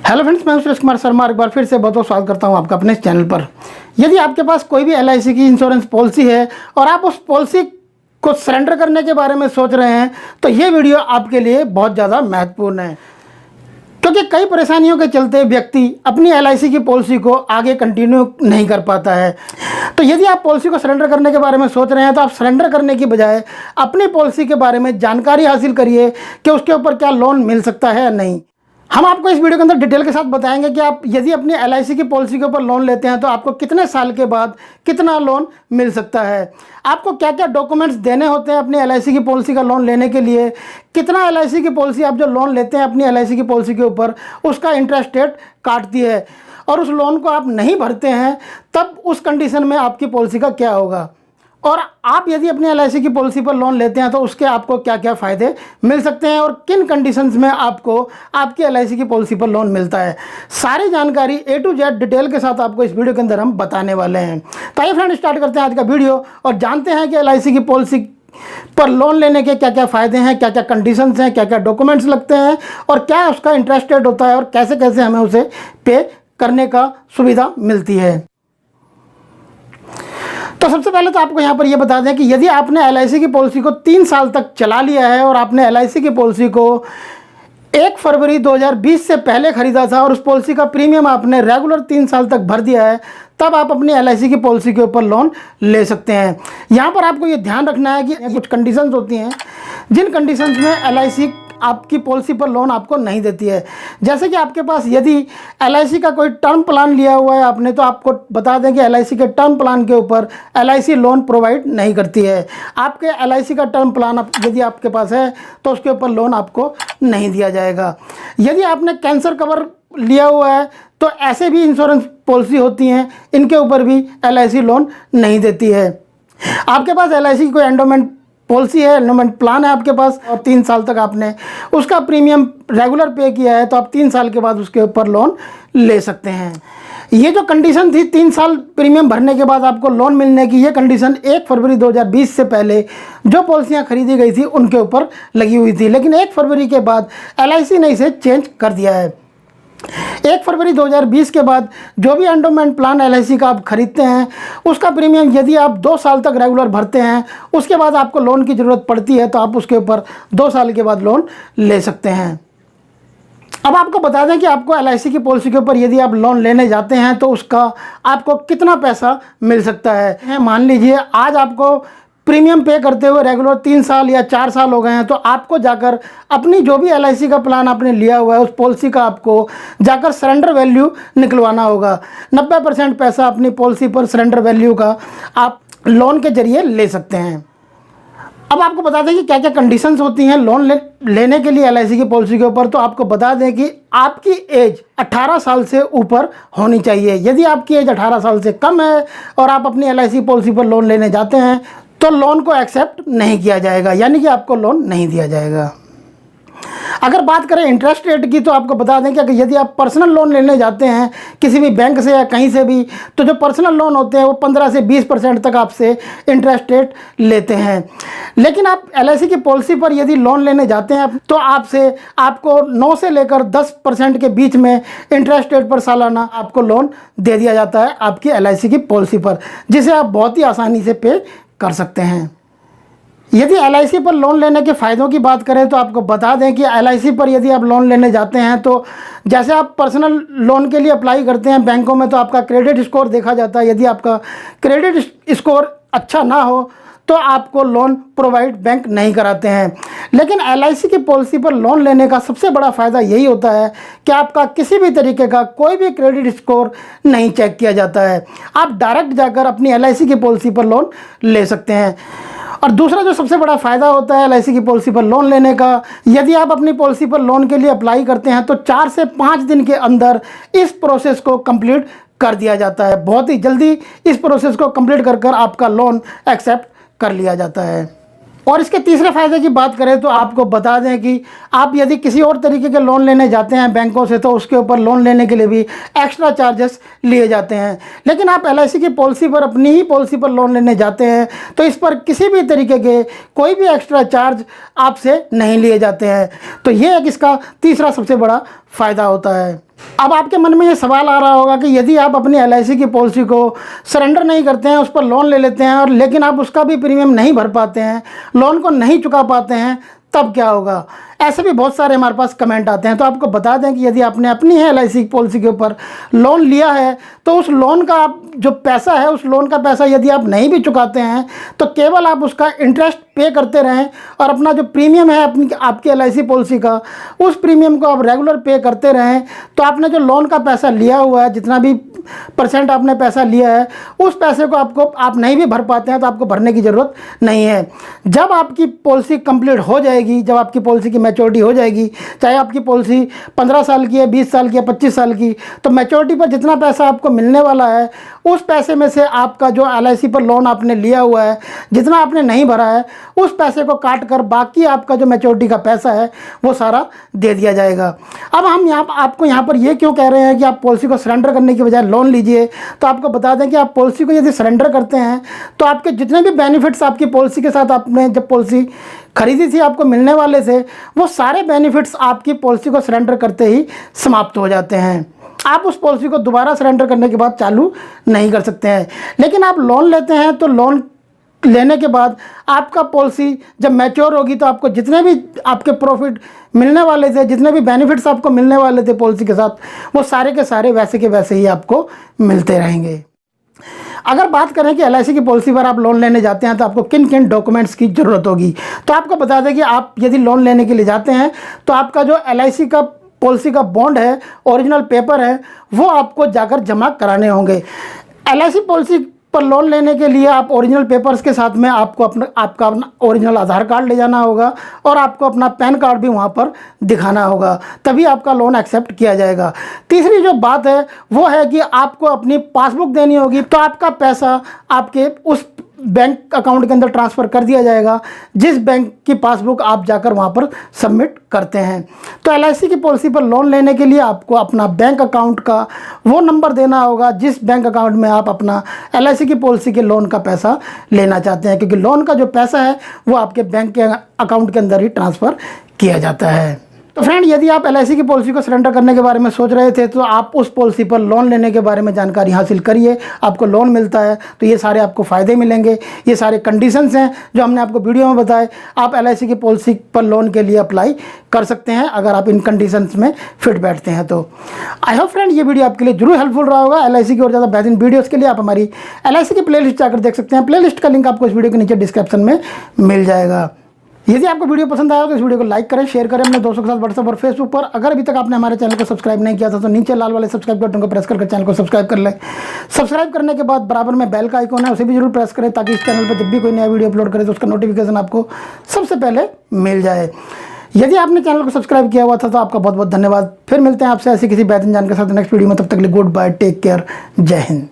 Hello friends, मैं हूं सुरेश कुमार शर्मा। एक बार फिर से बहुत बहुत स्वागत करता हूं आपका अपने इस चैनल पर। यदि आपके पास कोई भी एलआईसी की इंश्योरेंस पॉलिसी है और आप उस पॉलिसी को सरेंडर करने के बारे में सोच रहे हैं तो ये वीडियो आपके लिए बहुत ज़्यादा महत्वपूर्ण है, क्योंकि कई परेशानियों के चलते व्यक्ति अपनी एलआईसी की पॉलिसी को आगे कंटिन्यू नहीं कर पाता है। तो यदि आप पॉलिसी को सरेंडर करने के बारे में सोच रहे हैं तो आप सरेंडर करने की बजाय अपनी पॉलिसी के बारे में जानकारी हासिल करिए कि उसके ऊपर क्या लोन मिल सकता है या नहीं। हम आपको इस वीडियो के अंदर डिटेल के साथ बताएंगे कि आप यदि अपनी एलआईसी की पॉलिसी के ऊपर लोन लेते हैं तो आपको कितने साल के बाद कितना लोन मिल सकता है, आपको क्या क्या डॉक्यूमेंट्स देने होते हैं अपनी एलआईसी की पॉलिसी का लोन लेने के लिए, कितना एलआईसी की पॉलिसी आप जो लोन लेते हैं अपनी एलआईसी की पॉलिसी के ऊपर उसका इंटरेस्ट रेट काटती है, और उस लोन को आप नहीं भरते हैं तब उस कंडीशन में आपकी पॉलिसी का क्या होगा, और आप यदि अपनी एलआईसी की पॉलिसी पर लोन लेते हैं तो उसके आपको क्या क्या फ़ायदे मिल सकते हैं और किन कंडीशंस में आपको आपकी एलआईसी की पॉलिसी पर लोन मिलता है। सारी जानकारी A to Z डिटेल के साथ आपको इस वीडियो के अंदर हम बताने वाले हैं। तो आइए फ्रेंड, स्टार्ट करते हैं आज का वीडियो और जानते हैं कि एलआईसी की पॉलिसी पर लोन लेने के क्या क्या फ़ायदे हैं, क्या क्या कंडीशंस हैं, क्या क्या डॉक्यूमेंट्स लगते हैं और क्या उसका इंटरेस्ट रेट होता है और कैसे कैसे हमें उसे पे करने का सुविधा मिलती है। तो सबसे पहले तो आपको यहाँ पर यह बता दें कि यदि आपने एलआईसी की पॉलिसी को 3 साल तक चला लिया है और आपने एलआईसी की पॉलिसी को 1 फरवरी 2020 से पहले ख़रीदा था और उस पॉलिसी का प्रीमियम आपने रेगुलर 3 साल तक भर दिया है, तब आप अपनी एलआईसी की पॉलिसी के ऊपर लोन ले सकते हैं। यहाँ पर आपको ये ध्यान रखना है कि कुछ कंडीशंस होती हैं जिन कंडीशंस में एलआईसी आपकी पॉलिसी पर लोन आपको नहीं देती है। जैसे कि आपके पास यदि एलआईसी का कोई टर्म प्लान लिया हुआ है आपने, तो आपको बता दें कि एलआईसी के टर्म प्लान के ऊपर एलआईसी लोन प्रोवाइड नहीं करती है। आपके एलआईसी का टर्म प्लान यदि आपके पास है तो उसके ऊपर लोन आपको नहीं दिया जाएगा। यदि आपने कैंसर कवर लिया हुआ है तो ऐसे भी इंश्योरेंस पॉलिसी होती हैं, इनके ऊपर भी एलआईसी लोन नहीं देती है। आपके पास एलआईसी की कोई एंडोमेंट पॉलिसी है, एंडोमेंट प्लान है आपके पास और 3 साल तक आपने उसका प्रीमियम रेगुलर पे किया है, तो आप 3 साल के बाद उसके ऊपर लोन ले सकते हैं। ये जो कंडीशन थी 3 साल प्रीमियम भरने के बाद आपको लोन मिलने की, ये कंडीशन 1 फरवरी 2020 से पहले जो पॉलिसियां खरीदी गई थी उनके ऊपर लगी हुई थी, लेकिन 1 फरवरी के बाद एलआईसी ने इसे चेंज कर दिया है। 1 फरवरी 2020 के बाद जो भी एंडोमेंट प्लान एलआईसी का आप खरीदते हैं उसका प्रीमियम यदि आप 2 साल तक रेगुलर भरते हैं, उसके बाद आपको लोन की ज़रूरत पड़ती है तो आप उसके ऊपर 2 साल के बाद लोन ले सकते हैं। अब आपको बता दें कि आपको एलआईसी की पॉलिसी के ऊपर यदि आप लोन लेने जाते हैं तो उसका आपको कितना पैसा मिल सकता है। मान लीजिए आज आपको प्रीमियम पे करते हुए रेगुलर 3 साल या 4 साल हो गए हैं, तो आपको जाकर अपनी जो भी एलआईसी का प्लान आपने लिया हुआ है उस पॉलिसी का आपको जाकर सरेंडर वैल्यू निकलवाना होगा। 90% पैसा अपनी पॉलिसी पर सरेंडर वैल्यू का आप लोन के जरिए ले सकते हैं। अब आपको बता दें कि क्या क्या कंडीशंस होती हैं लोन लेने के लिए एलआईसी की पॉलिसी के ऊपर। तो आपको बता दें कि आपकी एज 18 साल से ऊपर होनी चाहिए। यदि आपकी एज 18 साल से कम है और आप अपनी एलआईसी पॉलिसी पर लोन लेने जाते हैं तो लोन को एक्सेप्ट नहीं किया जाएगा, यानी कि आपको लोन नहीं दिया जाएगा। अगर बात करें इंटरेस्ट रेट की, तो आपको बता दें कि यदि आप पर्सनल लोन लेने जाते हैं किसी भी बैंक से या कहीं से भी, तो जो पर्सनल लोन होते हैं वो 15 से 20% तक आपसे इंटरेस्ट रेट लेते हैं। लेकिन आप एलआईसी की पॉलिसी पर यदि लोन लेने जाते हैं तो आपको 9 से लेकर 10% के बीच में इंटरेस्ट रेट पर सालाना आपको लोन दे दिया जाता है आपकी एलआईसी की पॉलिसी पर, जिसे आप बहुत ही आसानी से पे कर सकते हैं। यदि एलआईसी पर लोन लेने के फ़ायदों की बात करें तो आपको बता दें कि एलआईसी पर यदि आप लोन लेने जाते हैं तो जैसे आप पर्सनल लोन के लिए अप्लाई करते हैं बैंकों में तो आपका क्रेडिट स्कोर देखा जाता है। यदि आपका क्रेडिट स्कोर अच्छा ना हो तो आपको लोन प्रोवाइड बैंक नहीं कराते हैं। लेकिन एलआईसी की पॉलिसी पर लोन लेने का सबसे बड़ा फ़ायदा यही होता है कि आपका किसी भी तरीके का कोई भी क्रेडिट स्कोर नहीं चेक किया जाता है। आप डायरेक्ट जाकर अपनी एलआईसी की पॉलिसी पर लोन ले सकते हैं। और दूसरा जो सबसे बड़ा फ़ायदा होता है एलआईसी की पॉलिसी पर लोन लेने का, यदि आप अपनी पॉलिसी पर लोन के लिए अप्लाई करते हैं तो 4 से 5 दिन के अंदर इस प्रोसेस को कंप्लीट कर दिया जाता है। बहुत ही जल्दी इस प्रोसेस को कंप्लीट कर आपका लोन एक्सेप्ट कर लिया जाता है। और इसके तीसरे फ़ायदे की बात करें तो आपको बता दें कि आप यदि किसी और तरीके के लोन लेने जाते हैं बैंकों से तो उसके ऊपर लोन लेने के लिए भी एक्स्ट्रा चार्जेस लिए जाते हैं। लेकिन आप एलआईसी की पॉलिसी पर, अपनी ही पॉलिसी पर लोन लेने जाते हैं तो इस पर किसी भी तरीके के कोई भी एक्स्ट्रा चार्ज आपसे नहीं लिए जाते हैं। तो ये एक इसका तीसरा सबसे बड़ा फ़ायदा होता है। अब आपके मन में ये सवाल आ रहा होगा कि यदि आप अपनी LIC की पॉलिसी को सरेंडर नहीं करते हैं, उस पर लोन ले लेते हैं और लेकिन आप उसका भी प्रीमियम नहीं भर पाते हैं, लोन को नहीं चुका पाते हैं, तब क्या होगा? ऐसे भी बहुत सारे हमारे पास कमेंट आते हैं। तो आपको बता दें कि यदि आपने अपनी LIC पॉलिसी के ऊपर लोन लिया है तो उस लोन का आप जो पैसा है, उस लोन का पैसा यदि आप नहीं भी चुकाते हैं तो केवल आप उसका इंटरेस्ट पे करते रहें और अपना जो प्रीमियम है अपनी आपकी LIC पॉलिसी का, उस प्रीमियम को आप रेगुलर पे करते रहें, तो आपने जो लोन का पैसा लिया हुआ है, जितना भी % आपने पैसा लिया है, उस पैसे को आप नहीं भी भर पाते हैं तो आपको भरने की ज़रूरत नहीं है। जब आपकी पॉलिसी कंप्लीट हो जाएगी, जब आपकी पॉलिसी की मैच्योरिटी हो जाएगी, चाहे आपकी पॉलिसी 15 साल की है, 20 साल की है, 25 साल की, तो मैच्योरिटी पर जितना पैसा आपको मिलने वाला है, उस पैसे में से आपका जो LIC पर लोन आपने लिया हुआ है, जितना आपने नहीं भरा है, उस पैसे को काट कर बाकी आपका जो मैच्योरिटी का पैसा है वो सारा दे दिया जाएगा। अब हम आपको यहाँ पर ये क्यों कह रहे हैं कि आप पॉलिसी को सरेंडर करने की बजाय लोन लीजिए? तो आपको बता दें कि आप पॉलिसी को यदि सरेंडर करते हैं तो आपके जितने भी बेनिफिट्स आपकी पॉलिसी के साथ आपने जब पॉलिसी खरीदी थी आपको मिलने वाले थे, वो सारे बेनिफिट्स आपकी पॉलिसी को सरेंडर करते ही समाप्त हो जाते हैं। आप उस पॉलिसी को दोबारा सरेंडर करने के बाद चालू नहीं कर सकते हैं। लेकिन आप लोन लेते हैं तो लोन लेने के बाद आपका पॉलिसी जब मैच्योर होगी तो आपको जितने भी आपके प्रॉफिट मिलने वाले थे, जितने भी बेनिफिट्स आपको मिलने वाले थे पॉलिसी के साथ, वो सारे के सारे वैसे के वैसे ही आपको मिलते रहेंगे। अगर बात करें कि LIC की पॉलिसी पर आप लोन लेने जाते हैं तो आपको किन किन डॉक्यूमेंट्स की ज़रूरत होगी, तो आपको बता दें कि आप यदि लोन लेने के लिए जाते हैं तो आपका जो LIC का पॉलिसी का बॉन्ड है, ओरिजिनल पेपर है, वो आपको जाकर जमा कराने होंगे। LIC पॉलिसी पर लोन लेने के लिए आप ओरिजिनल पेपर्स के साथ में आपका अपना ओरिजिनल आधार कार्ड ले जाना होगा और आपको अपना पैन कार्ड भी वहाँ पर दिखाना होगा, तभी आपका लोन एक्सेप्ट किया जाएगा। तीसरी जो बात है वो है कि आपको अपनी पासबुक देनी होगी, तो आपका पैसा आपके उस बैंक अकाउंट के अंदर ट्रांसफ़र कर दिया जाएगा जिस बैंक की पासबुक आप जाकर वहाँ पर सबमिट करते हैं। तो LIC की पॉलिसी पर लोन लेने के लिए आपको अपना बैंक अकाउंट का वो नंबर देना होगा जिस बैंक अकाउंट में आप अपना LIC की पॉलिसी के लोन का पैसा लेना चाहते हैं, क्योंकि लोन का जो पैसा है वो आपके बैंक के अकाउंट के अंदर ही ट्रांसफ़र किया जाता है। तो फ्रेंड, यदि आप LIC की पॉलिसी को सरेंडर करने के बारे में सोच रहे थे तो आप उस पॉलिसी पर लोन लेने के बारे में जानकारी हासिल करिए। आपको लोन मिलता है तो ये सारे आपको फ़ायदे मिलेंगे, ये सारे कंडीशंस हैं जो हमने आपको वीडियो में बताए। आप LIC की पॉलिसी पर लोन के लिए अप्लाई कर सकते हैं अगर आप इन कंडीशंस में फिट बैठते हैं तो। आई होप फ्रेंड ये वीडियो आपके लिए जरूर हेल्पफुल रहा होगा। LIC की और ज़्यादा बेहतरीन वीडियोज़ के लिए आप हमारी LIC की प्लेलिस्ट जाकर देख सकते हैं। प्लेलिस्ट का लिंक आपको इस वीडियो के नीचे डिस्क्रिप्शन में मिल जाएगा। यदि आपको वीडियो पसंद आया तो इस वीडियो को लाइक करें, शेयर करें अपने दोस्तों के साथ व्हाट्सएप और फेसबुक पर। अगर अभी तक आपने हमारे चैनल को सब्सक्राइब नहीं किया था तो नीचे लाल वाले सब्सक्राइब बटन को प्रेस करके चैनल को सब्सक्राइब कर लें। सब्सक्राइब करने के बाद बराबर में बेल का आइकॉन है, उसे भी जरूर प्रेस करें ताकि इस चैनल पर जब भी कोई नया वीडियो अपलोड करे तो उसका नोटिफिकेशन आपको सबसे पहले मिल जाए। यदि आपने चैनल को सब्सक्राइब किया हुआ था तो आपका बहुत बहुत धन्यवाद। फिर मिलते हैं आपसे ऐसी किसी बेहतरीन जानकारी के साथ नेक्स्ट वीडियो में। तब तक के लिए गुड बाय, टेक केयर, जय हिंद।